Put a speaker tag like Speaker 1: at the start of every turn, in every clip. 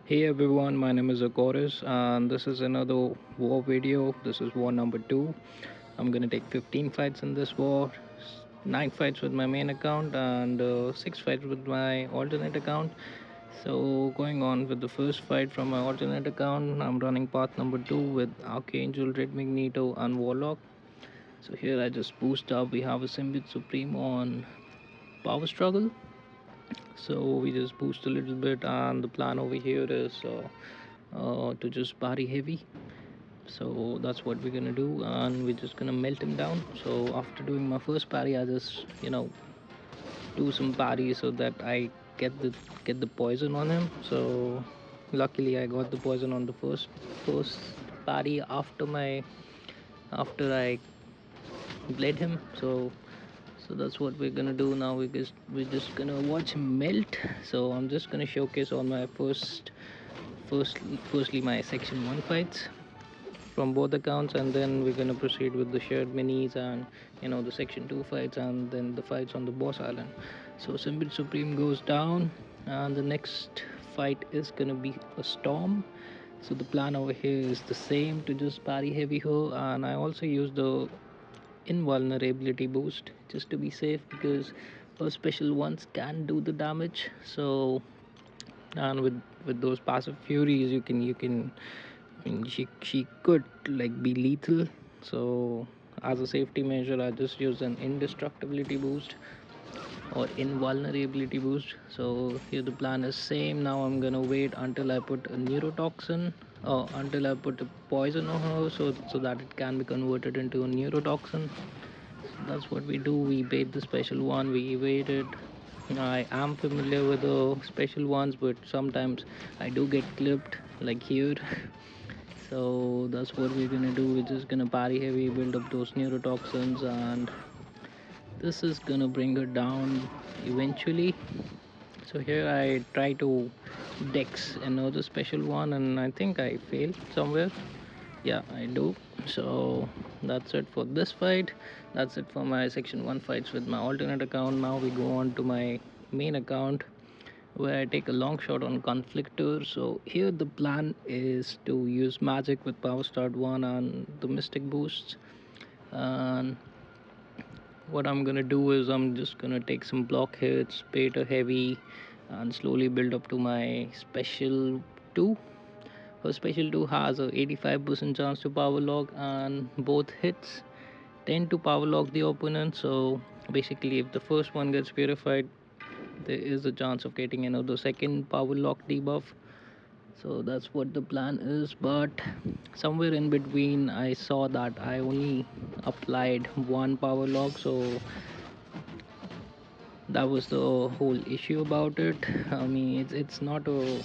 Speaker 1: Hey everyone, my name is Akoris and this is another war video. This is war number 2. I'm gonna take 15 fights in this war, 9 fights with my main account and 6 fights with my alternate account. So going on with the first fight from my alternate account, I'm running path number 2 with Archangel, Red Magneto and Warlock. So here I just boost up, we have a Symbiote Supreme on Power Struggle. So we just boost a little bit and the plan over here is to just parry heavy. So that's what we're gonna do and we're just gonna melt him down. So after doing my first parry, I just do some parry so that I get the poison on him. So luckily I got the poison on the first parry after I bled him. So that's what we're gonna do now. We're just gonna watch him melt. So I'm just gonna showcase all my first firstly my section 1 fights from both accounts, and then we're gonna proceed with the shared minis and the section 2 fights and then the fights on the boss island. So Symbiote Supreme goes down and the next fight is gonna be a storm. So the plan over here is the same, to just parry heavy her, and I also use the invulnerability boost just to be safe because her special ones can do the damage. So and with those passive furies you can I mean, she could like be lethal. So as a safety measure, I just use an indestructibility boost or invulnerability boost. So here the plan is same. Now I'm gonna wait until I put a neurotoxin or until I put a poison on her, so that it can be converted into a neurotoxin. So that's what we do. We bait the special one. We evade it. I am familiar with the special ones, but sometimes I do get clipped like here. So that's what we're gonna do. We're just gonna parry heavy, build up those neurotoxins, and this is gonna bring her down eventually. So here I try to dex another special one, and I think I failed somewhere. Yeah, I do. So that's it for this fight. That's it for my section 1 fights with my alternate account. Now we go on to my main account where I take a long shot on Conflictor. So here the plan is to use magic with Power Start 1 and the Mystic boosts. And what I'm gonna do is I'm just gonna take some block hits, bait a heavy, and slowly build up to my special 2. Her special 2 has a 85% chance to power lock, and both hits tend to power lock the opponent. So basically, if the first one gets purified, there is a chance of getting another second power lock debuff. So that's what the plan is. But somewhere in between, I saw that I only applied one power lock, so that was the whole issue about it. I mean, it's not a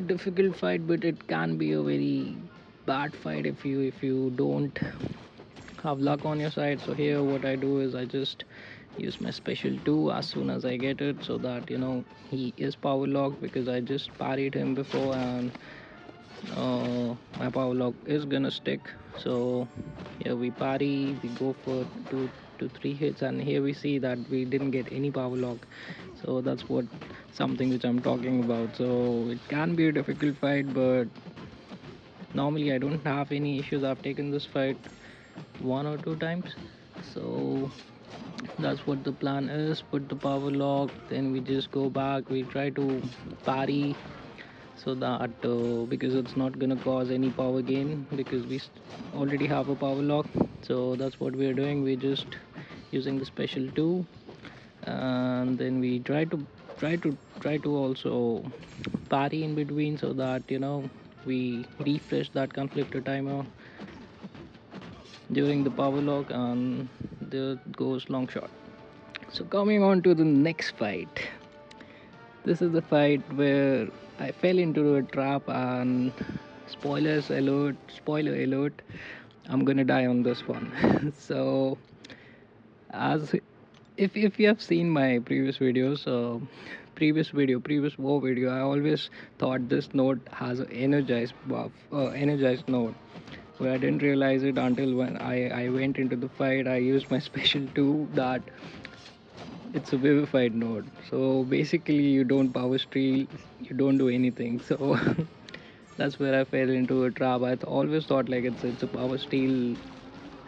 Speaker 1: difficult fight, but it can be a very bad fight if you don't have luck on your side. So here what I do is I just use my special 2 as soon as I get it, so that he is power locked because I just parried him before, and my power lock is gonna stick. So here we parry, we go for 2 to 3 hits, and here we see that we didn't get any power lock. So that's what something which I'm talking about. So it can be a difficult fight, but normally I don't have any issues. I've taken this fight 1 or 2 times. So that's what the plan is. Put the power lock, then we just go back, we try to parry, so that because it's not gonna cause any power gain because we already have a power lock. So that's what we're doing. We're just using the special 2, and then we try to also parry in between, so that we refresh that conflictor timer during the power lock, and there goes long shot. So coming on to the next fight, this is the fight where I fell into a trap, and spoiler alert, I'm gonna die on this one. So as if you have seen my previous videos, previous war video, I always thought this node has an energized buff, energized node, where I didn't realize it until when I went into the fight. I used my special 2 that it's a vivified node. So basically, you don't power steal, you don't do anything. So that's where I fell into a trap. Always thought like it's a power steal.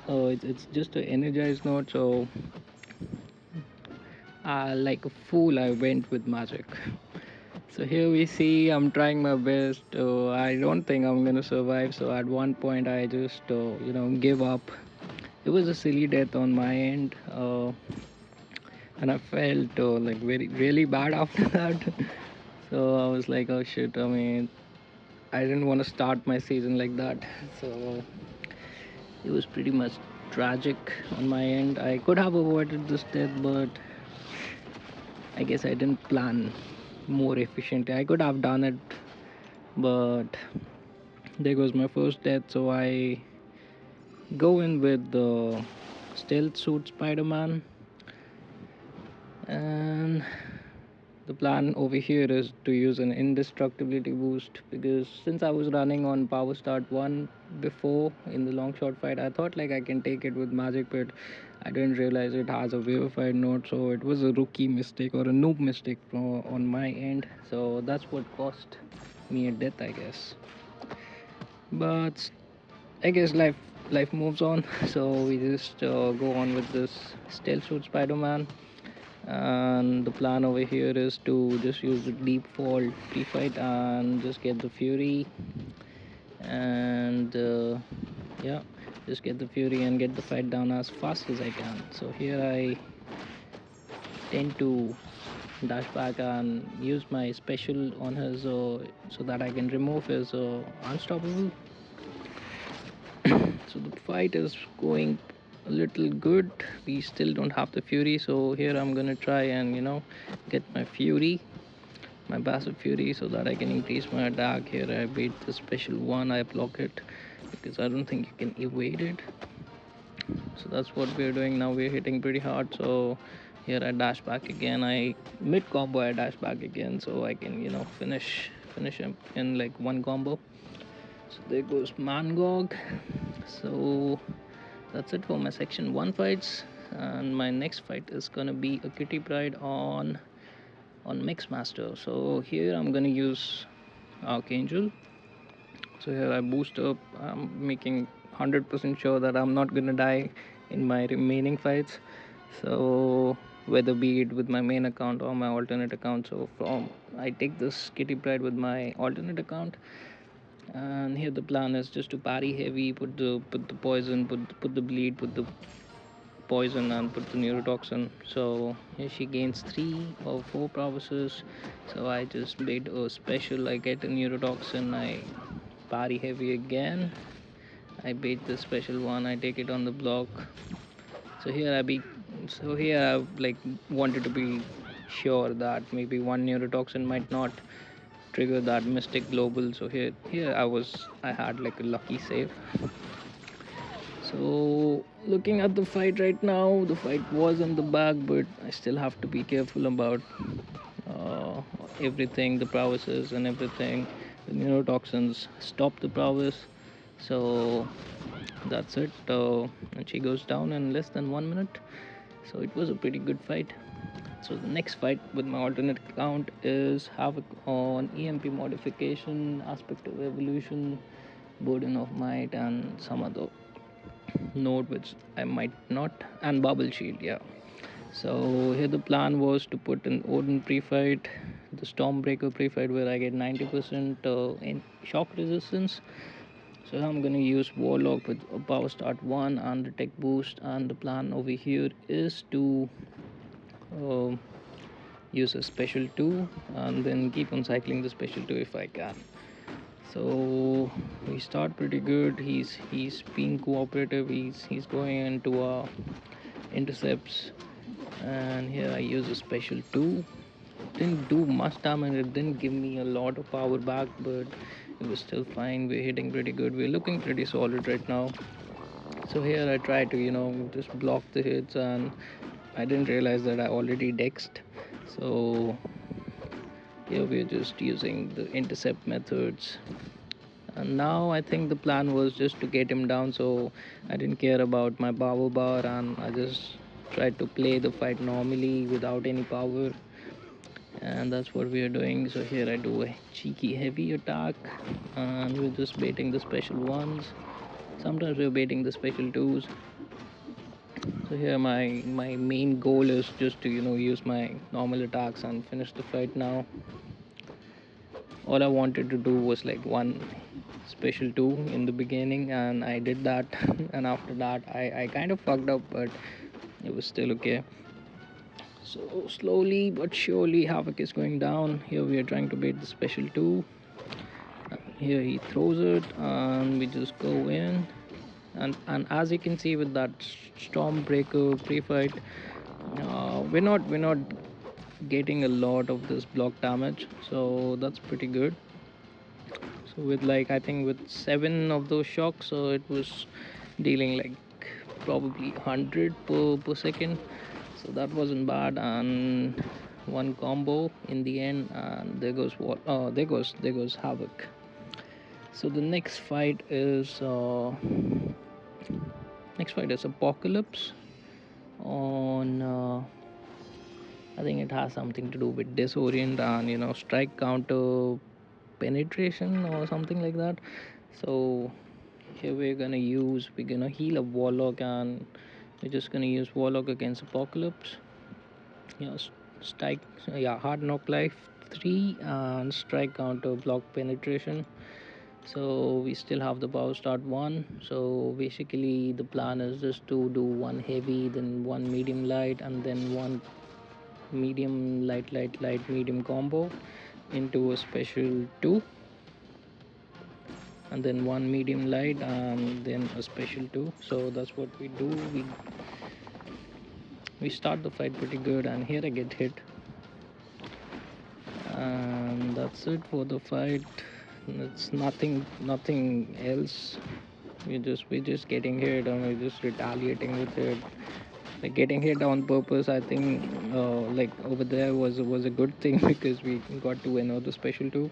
Speaker 1: It's just an energized node. So like a fool, I went with magic. So here we see I'm trying my best. I don't think I'm gonna survive. So at one point, I just give up. It was a silly death on my end, and I felt like very really bad after that. So I was like, oh shit. I mean, I didn't want to start my season like that. So it was pretty much tragic on my end. I could have avoided this death, but I guess I didn't plan more efficiently. I could have done it, but there goes my first death. So I go in with the stealth suit Spider-Man, and the plan over here is to use an indestructibility boost, because since I was running on power start 1 before in the long shot fight, I thought like I can take it with magic, but I didn't realize it has a vivified node. So it was a rookie mistake or a noob mistake on my end. So that's what cost me a death, I guess. But I guess life moves on. So we just go on with this stealth suit Spider-Man, and the plan over here is to just use the deep fall pre-fight and just get the fury, and yeah, just get the fury and get the fight down as fast as I can. So here I tend to dash back and use my special on his, so that I can remove his unstoppable. So the fight is going a little good. We still don't have the fury, so here I'm gonna try and get my fury, my passive fury, so that I can increase my attack. Here I beat the special one, I block it because I don't think you can evade it. So that's what we're doing now. We're hitting pretty hard. So here I dash back again. I mid combo I dash back again, so I can finish him in like one combo. So there goes Mangog. So that's it for my section 1 fights, and my next fight is gonna be a Kitty Pride on Mixmaster. So here I'm gonna use Archangel. So here I boost up. I'm making 100% sure that I'm not gonna die in my remaining fights. So whether be it with my main account or my alternate account. So from I take this Kitty Pride with my alternate account, and here the plan is just to parry heavy, put the poison, put the bleed, put the poison, and put the neurotoxin. So here she gains 3 or 4 prowesses. So I just made a special. I get a neurotoxin, I parry heavy again, I bait the special one, I take it on the block. So here I like wanted to be sure that maybe one neurotoxin might not trigger that mystic global. So here I had like a lucky save. So looking at the fight right now, the fight was in the bag, but I still have to be careful about uh, everything, the prowesses and everything. The neurotoxins stop the prowess. So that's it. And she goes down in less than 1 minute. So it was a pretty good fight. So the next fight with my alternate account is Havoc on EMP modification, aspect of evolution, burden of might, and some other node which I might not, and bubble shield. Yeah. So here the plan was to put an Odin pre-fight, the Stormbreaker pre-fight where I get 90% in shock resistance. So I'm gonna use Warlock with a power start 1 and the tech boost, and the plan over here is to uh, use a special 2 and then keep on cycling the special 2 if I can. So we start pretty good. He's being cooperative. He's going into intercepts, and here I use a special 2. Didn't do much damage. It didn't give me a lot of power back, but it was still fine. We're hitting pretty good. We're looking pretty solid right now. So here I try to just block the hits, and I didn't realize that I already dexed. So here we're just using the intercept methods. And now I think the plan was just to get him down, so I didn't care about my power bar, and I just tried to play the fight normally without any power, and that's what we are doing. So here I do a cheeky heavy attack, and we're just baiting the special ones. Sometimes we're baiting the special twos. So here my main goal is just to use my normal attacks and finish the fight now. All I wanted to do was like one special two in the beginning, and I did that. And after that I kind of fucked up, but it was still okay. So slowly but surely Havoc is going down. Here we are trying to bait the special two. Here he throws it and we just go in. And as you can see with that Stormbreaker pre-fight, we're not getting a lot of this block damage, so that's pretty good. So with like I think with 7 of those shocks, so it was dealing like probably 100 per second, so that wasn't bad. And one combo in the end, and there goes what there goes Havoc. So the next fight is Apocalypse on I think it has something to do with disorient and strike counter penetration or something like that. So here we're gonna heal a Warlock, and we're just gonna use Warlock against Apocalypse. Strike, yeah, hard knock life 3 and strike counter block penetration. So we still have the power start 1. So basically the plan is just to do one heavy, then one medium light, and then one medium light light light medium combo into a special 2, and then one medium light and then a special 2. So that's what we do. We start the fight pretty good, and here I get hit, and that's it for the fight. It's nothing else. We're just getting hit, and we're just retaliating with it. Like getting hit on purpose, I think like over there was a good thing because we got to another special 2.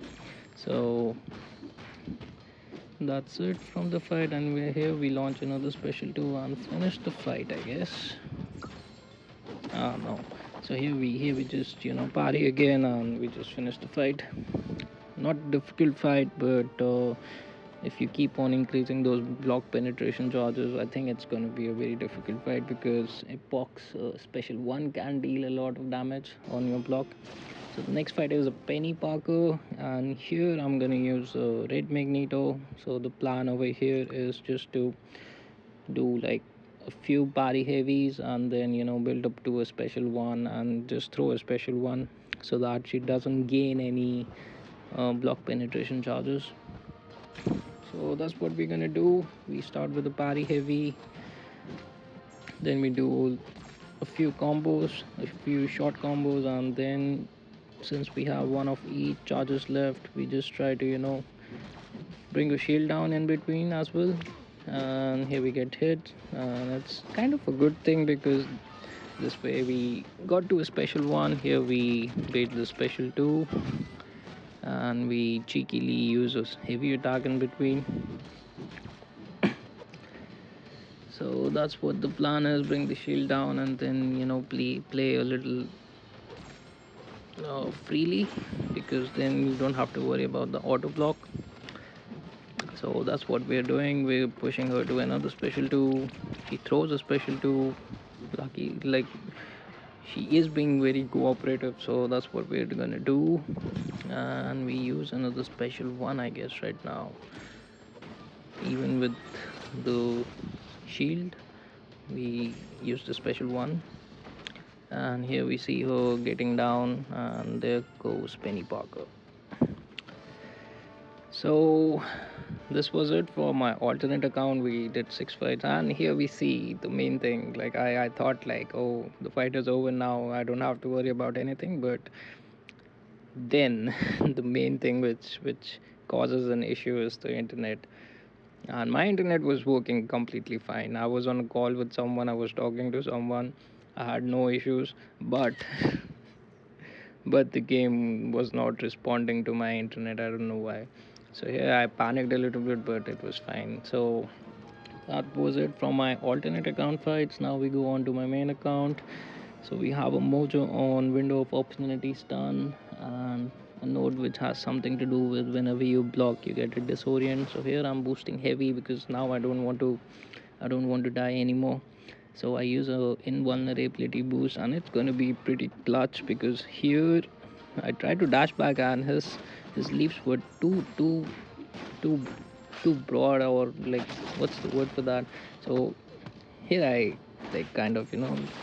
Speaker 1: So that's it from the fight, and we're here. We launch another special 2 and finish the fight, I guess. No. So here we just party again, and we just finish the fight. Not difficult fight, but if you keep on increasing those block penetration charges, I think it's going to be a very difficult fight, because Epoch's special 1 can deal a lot of damage on your block. So the next fight is a Penny Parker, and here I'm going to use Red Magneto. So the plan over here is just to do like a few party heavies, and then build up to a special 1 and just throw a special 1, so that she doesn't gain any block penetration charges. So that's what we're gonna do. We start with the party heavy, then we do a few combos, a few short combos, and then since we have one of each charges left, we just try to bring a shield down in between as well. And here we get hit, and it's kind of a good thing, because this way we got to a special 1. Here we bait the special 2, and we cheekily use a heavy attack in between. So that's what the plan is: bring the shield down, and then play a little freely, because then you don't have to worry about the auto block. So that's what we're doing. We're pushing her to another special 2. She throws a special 2. Lucky, like, she is being very cooperative, so that's what we're gonna do. And we use another special 1, I guess, right now. Even with the shield, we use the special 1. And here we see her getting down, and there goes Penny Parker. So this was it for my alternate account. We did 6 fights, and here we see the main thing. Like I thought, like, oh, the fight is over now, I don't have to worry about anything. But then the main thing which causes an issue is the internet. And my internet was working completely fine. I was on a call with someone, I was talking to someone, I had no issues. But the game was not responding to my internet. I don't know why. So yeah, I panicked a little bit, but it was fine. So that was it from my alternate account fights. Now we go on to my main account. So we have a Mojo on, window of opportunity stun, and a node which has something to do with whenever you block you get a disorient. So here I'm boosting heavy because now I don't want to die anymore. So I use a invulnerability boost, and it's gonna be pretty clutch because here I tried to dash back and his leaps were too too broad, or like, what's the word for that? So here I like kind of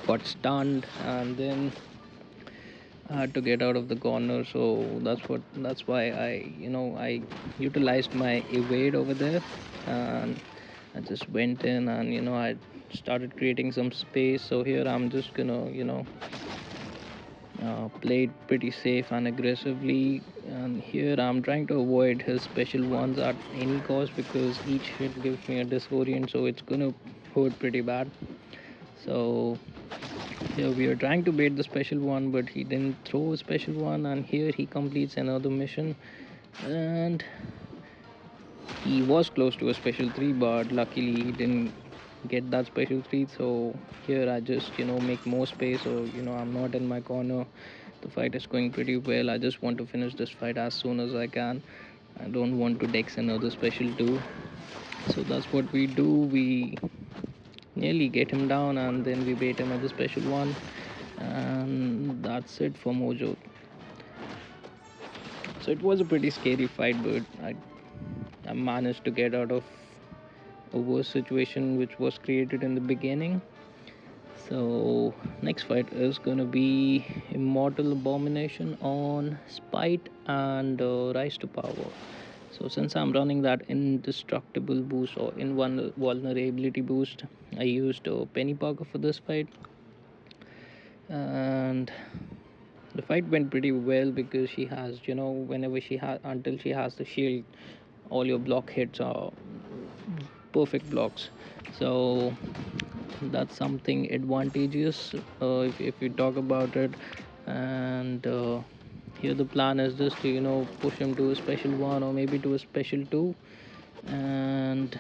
Speaker 1: got stunned, and then I had to get out of the corner. So that's why I utilized my evade over there, and I just went in, and I started creating some space. So here I'm just gonna played pretty safe and aggressively, and here I'm trying to avoid his special ones at any cost because each hit gives me a disorient, so it's gonna hurt pretty bad. So here we are trying to bait the special one, but he didn't throw a special one, and here he completes another mission, and he was close to a special 3, but luckily he didn't get that special 3. So here I just make more space, so I'm not in my corner. The fight is going pretty well. I just want to finish this fight as soon as I can. I don't want to dex another special 2. So that's what we do. We nearly get him down, and then we bait another special one, and that's it for Mojo. So it was a pretty scary fight, but I managed to get out of a worse situation which was created in the beginning. So next fight is gonna be Immortal Abomination on Spite and Rise to Power. So since I'm running that indestructible boost or invulnerability boost, I used Penny Parker for this fight, and the fight went pretty well because she has, whenever she has, until she has the shield, all your block hits are perfect blocks. So that's something advantageous if you talk about it. And here the plan is just to push him to a special 1 or maybe to a special 2, and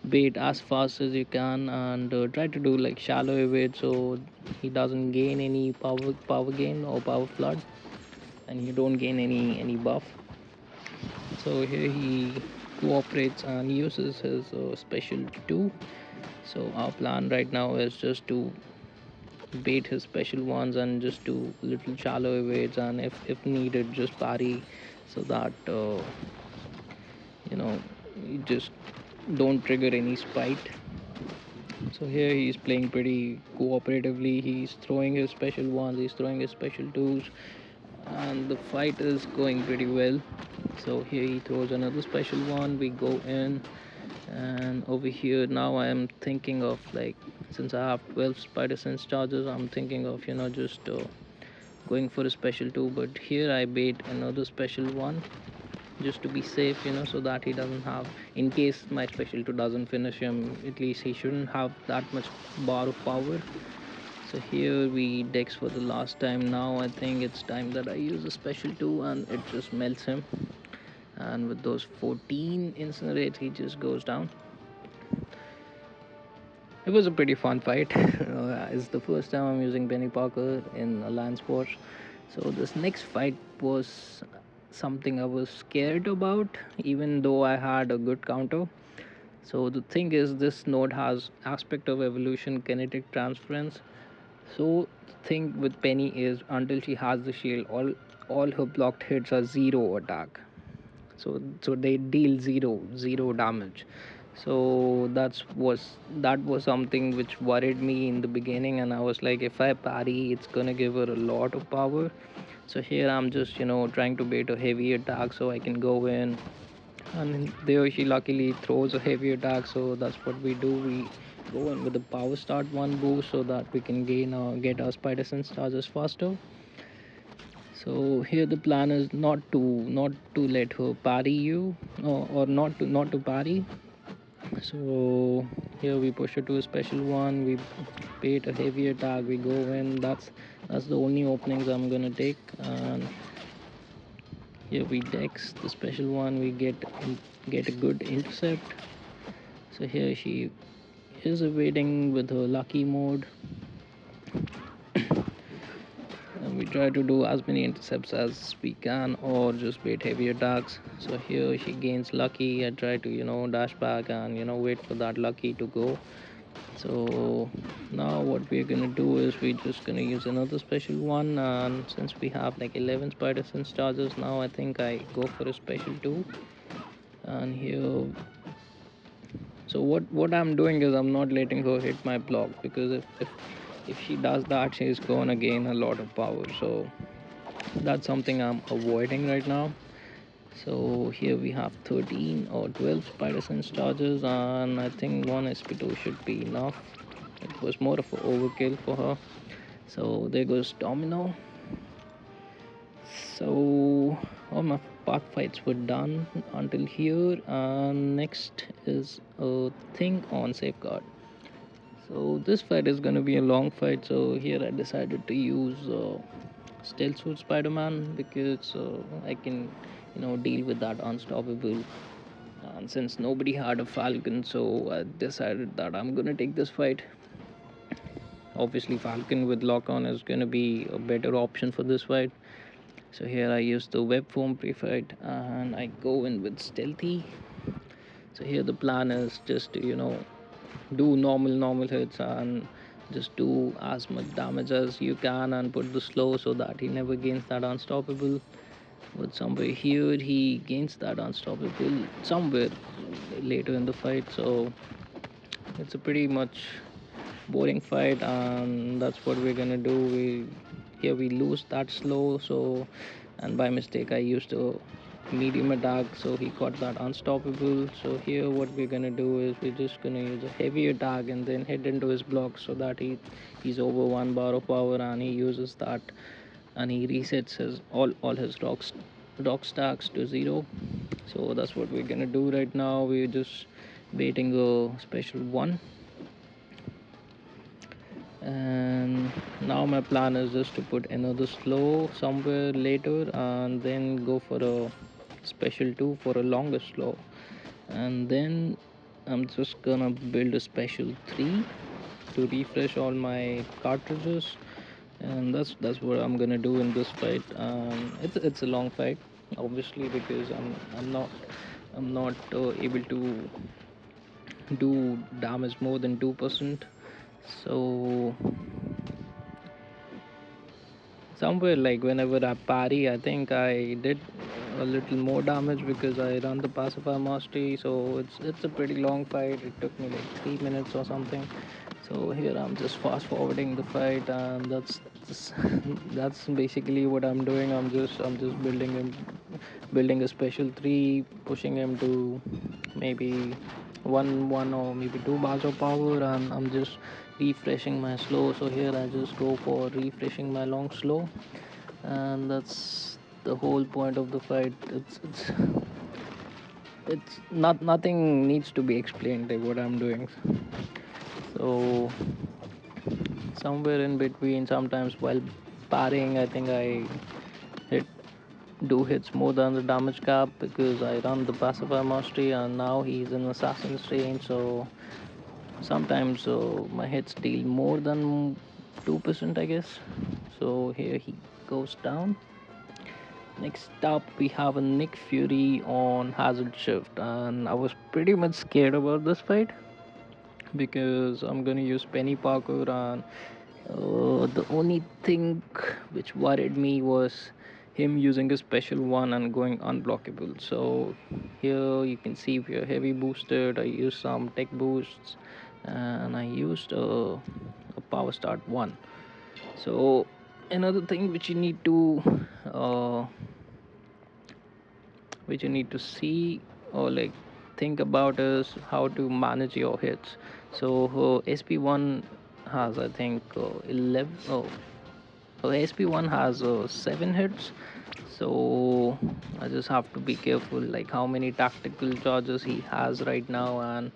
Speaker 1: bait as fast as you can, and try to do like shallow evade so he doesn't gain any power gain or power flood, and you don't gain any buff. So here he cooperates and uses his special 2. So our plan right now is just to bait his special ones and just do little shallow evades, and if needed just parry, so that you know you just don't trigger any spite. So here he's playing pretty cooperatively. He's throwing his special ones, he's throwing his special 2s, and the fight is going pretty well. So here he throws another special one, we go in, and over here now I am thinking of, like, since I have 12 spider sense charges, I'm thinking of just going for a special 2, but here I bait another special one just to be safe, so that he doesn't have, in case my special 2 doesn't finish him, at least he shouldn't have that much bar of power. So here we dex for the last time. Now I think it's time that I use a special 2, and it just melts him, and with those 14 incinerates he just goes down. It was a pretty fun fight. It's the first time I'm using Benny Parker in a Lance War. So this next fight was something I was scared about, even though I had a good counter. So the thing is, this node has aspect of evolution, kinetic transference. So the thing with Penny is, until she has the shield, all her blocked hits are zero attack. So they deal zero damage. So that was something which worried me in the beginning, and I was like, if I parry, it's gonna give her a lot of power. So here I'm just trying to bait a heavy attack so I can go in, and there she luckily throws a heavy attack. So that's what we do. We go in with the power start 1 boost so that we can get our spider sense charges faster. So here the plan is not to let her parry you, or not to parry. So here we push her to a special 1, we bait a heavy attack, we go in. That's the only openings I'm gonna take, and here we dex the special 1, we get a good intercept. So here she is evading with her lucky mode, and we try to do as many intercepts as we can or just bait heavy attacks. So here she gains lucky. I try to dash back and wait for that lucky to go. So now what we're gonna do is we're just gonna use another special one, and since we have like 11 spider sense charges now, I think I go for a special two. And here, so what I'm doing is I'm not letting her hit my block, because if she does that, she's gonna gain a lot of power. So that's something I'm avoiding right now. So here we have 13 or 12 spider sense charges, and I think one sp2 should be enough. It was more of an overkill for her. So there goes domino. So all my path fights were done until here, and next is a thing on safeguard. So this fight is going to be a long fight, so here I decided to use stealth suit Spider-Man, because I can deal with that unstoppable. And since nobody had a Falcon, so I decided that I'm gonna take this fight. Obviously Falcon with lock on is gonna be a better option for this fight. So here I use the web form pre-fight and I go in with stealthy. So here the plan is just to do normal hits and just do as much damage as you can and put the slow so that he never gains that unstoppable. But somewhere here he gains that unstoppable somewhere later in the fight. So it's a pretty much boring fight, and that's what we're gonna do. We lose that slow, so and by mistake I used a medium attack, so he got that unstoppable. So here what we're gonna do is we're just gonna use a heavy attack and then hit into his block so that he's over 1 bar of power, and he uses that and he resets his all his rock stacks to 0. So that's what we're gonna do right now. We're just baiting a special one, and now my plan is just to put another slow somewhere later and then go for a special 2 for a longer slow, and then I'm just gonna build a special 3 to refresh all my cartridges. And that's what I'm gonna do in this fight. It's a long fight, obviously, because I'm not able to do damage more than 2%. So somewhere like whenever I parry, I think I did a little more damage because I run the pacify mastery. So it's a pretty long fight. It took me like 3 minutes or something. So here I'm just fast forwarding the fight, and that's basically what I'm doing. I'm just building a special 3, pushing him to maybe one or maybe 2 bars of power, and I'm just refreshing my slow. So here I just go for refreshing my long slow, and that's the whole point of the fight. It's not, nothing needs to be explained like what I'm doing. So somewhere in between, sometimes while parrying, I think I hit do hits more than the damage cap because I run the pacify mastery, and now he's in assassin's range. So sometimes my hits deal more than 2%, I guess. So here he goes down. Next up, we have a Nick Fury on Hazard Shift, and I was pretty much scared about this fight because I'm gonna use Penny Parkour, and the only thing which worried me was him using a special one and going unblockable. So here you can see we are heavy boosted. I used some tech boosts, and I used a power start one. So another thing uh, which you need to see or like think about is how to manage your hits. So SP1 has, I think, 11. SP1 has 7 hits. So I just have to be careful like how many tactical charges he has right now, and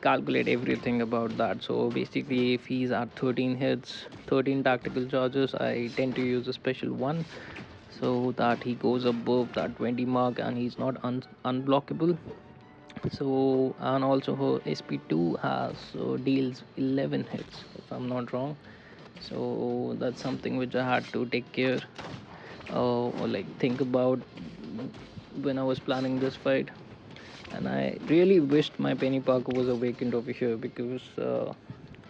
Speaker 1: calculate everything about that. So basically, if he's at 13 hits, 13 tactical charges, I tend to use a special one so that he goes above that 20 mark and he's not unblockable. So, and also her SP2 has deals 11 hits, if I'm not wrong. So that's something which I had to take care, or like think about when I was planning this fight. And I really wished my Penny Parker was awakened over here, because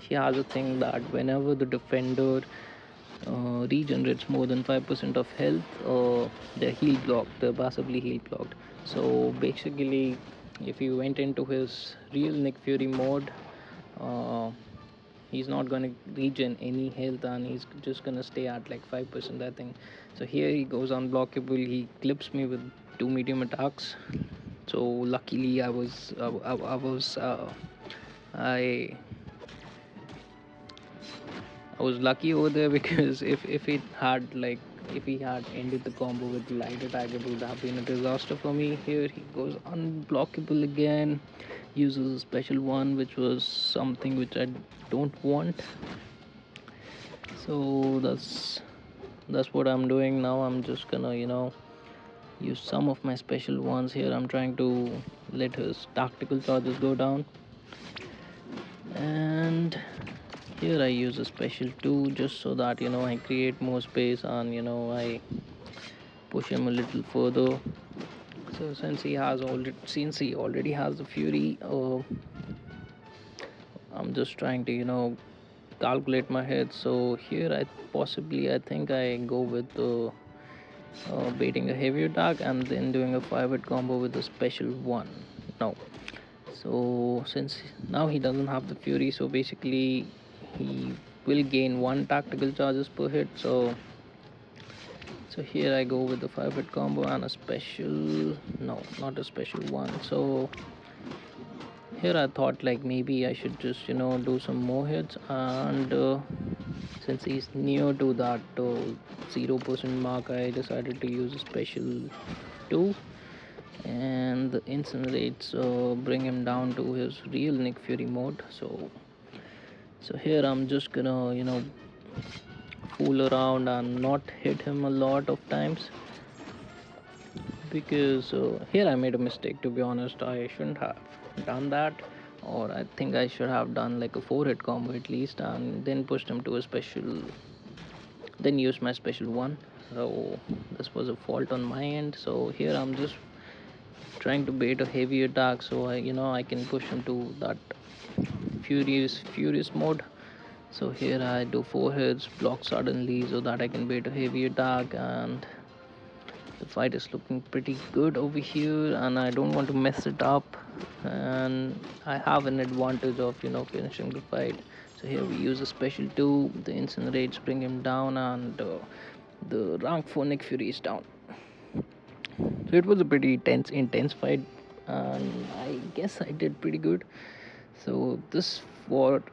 Speaker 1: she has a thing that whenever the defender regenerates more than 5% of health, they're heal blocked, they're passively heal blocked. So basically, if you went into his real Nick Fury mode, uh, he's not going to regen any health, and he's just going to stay at like 5%, I think. So here he goes unblockable, he clips me with two medium attacks. So luckily I I was lucky over there, because if it had like if he had ended the combo with light attack, it would have been a disaster for me. Here he goes unblockable again, uses a special one, which was something which I don't want. So that's what I'm doing now. I'm just gonna use some of my special ones here. I'm trying to let his tactical charges go down, and here I use a special 2, just so that I create more space, and I push him a little further. So since he already has the fury, I'm just trying to calculate my head. So here I think I go with the baiting a heavy attack, and then doing a 5-hit combo with a special one. No, so since now he doesn't have the fury, so basically he will gain one tactical charges per hit. So here I go with the 5-hit combo and a special, no, not a special one. So here I thought like maybe I should just do some more hits, and since he's near to that 0% mark, I decided to use a special 2, and the incinerates bring him down to his real Nick Fury mode. So here I'm just gonna fool around and not hit him a lot of times, because here I made a mistake, to be honest. I shouldn't have done that, or I think I should have done like a 4-hit combo at least, and then pushed him to a special, then used my special one. So this was a fault on my end. So here I'm just trying to bait a heavy attack, so I can push him to that furious mode. So here I do 4 hits, block suddenly, so that I can bait a heavy attack, and the fight is looking pretty good over here, and I don't want to mess it up, and I have an advantage of finishing the fight. So here we use a special 2, the incinerates bring him down, and the rank 4 Nick Fury is down. So it was a pretty intense fight, and I guess I did pretty good. So this war,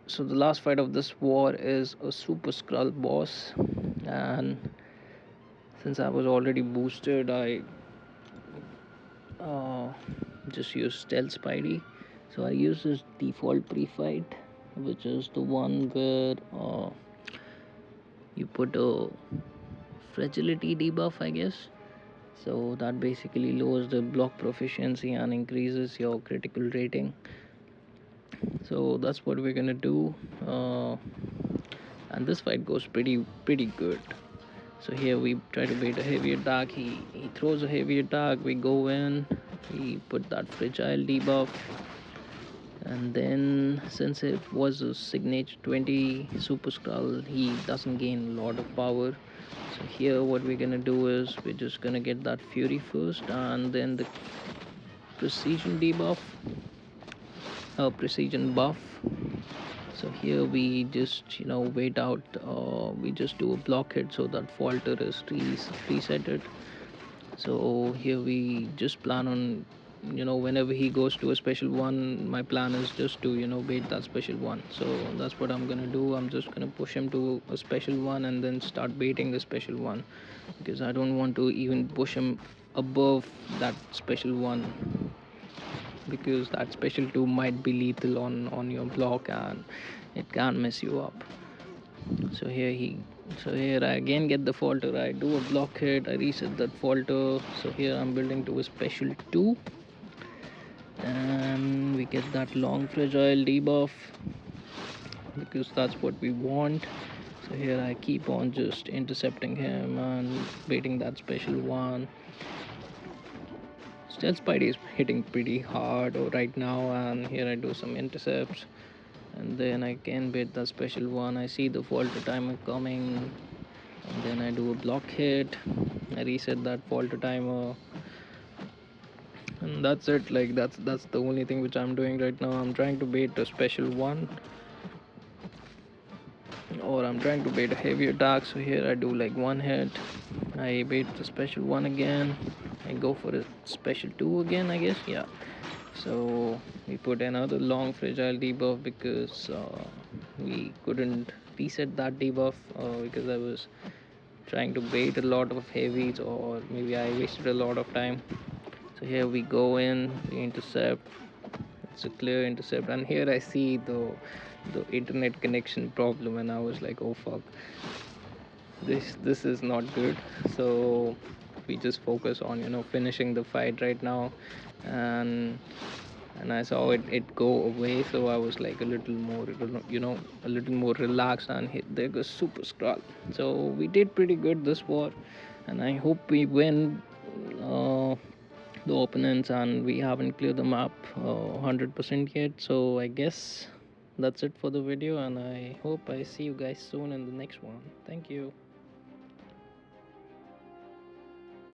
Speaker 1: so the last fight of this war is a SuperSkrull boss, and since I was already boosted, I uh, just use Stealth Spidey. So I use this default pre-fight, which is the one where you put a fragility debuff, I guess. So that basically lowers the block proficiency and increases your critical rating. So that's what we're gonna do, and this fight goes pretty good. So here we try to bait a heavy attack. He throws a heavy attack. We go in. We put that fragile debuff, and then since it was a signature 20 super skrull, he doesn't gain a lot of power. So here what we're gonna do is we're just gonna get that fury first, and then the precision debuff, precision buff. So here we just wait out. We just do a block hit so that falter is resetted. So here we just plan on whenever he goes to a special one, my plan is just to bait that special one. So that's what I'm gonna do. I'm just gonna push him to a special one, and then start baiting the special one, because I don't want to even push him above that special one, because that special 2 might be lethal on your block, and it can mess you up. So here I again get the falter. I do a block hit, I reset that falter. So here I'm building to a special 2, and we get that long fragile debuff because that's what we want. So here I keep on just intercepting him and baiting that special one. Stealth Spidey is hitting pretty hard right now, and here I do some intercepts, and then I can bait the special one. I see the falter timer coming, and then I do a block hit. I reset that falter timer, and that's it. Like that's the only thing which I'm doing right now. I'm trying to bait a special one, or I'm trying to bait a heavy attack. So here I do like one hit, I bait the special one again, I go for a special two again, I guess. Yeah, so we put another long fragile debuff because we couldn't reset that debuff because I was trying to bait a lot of heavies, or maybe I wasted a lot of time. So here we go in, we intercept. It's a clear intercept, and here I see the internet connection problem, and I was like, oh fuck, this is not good. So we just focus on finishing the fight right now, and I saw it go away, so I was like a little more a little more relaxed, and hit there goes SuperSkrull. So we did pretty good this war, and I hope we win the opponents, and we haven't cleared the map 100% yet. So I guess that's it for the video, and I hope I see you guys soon in the next one. Thank you.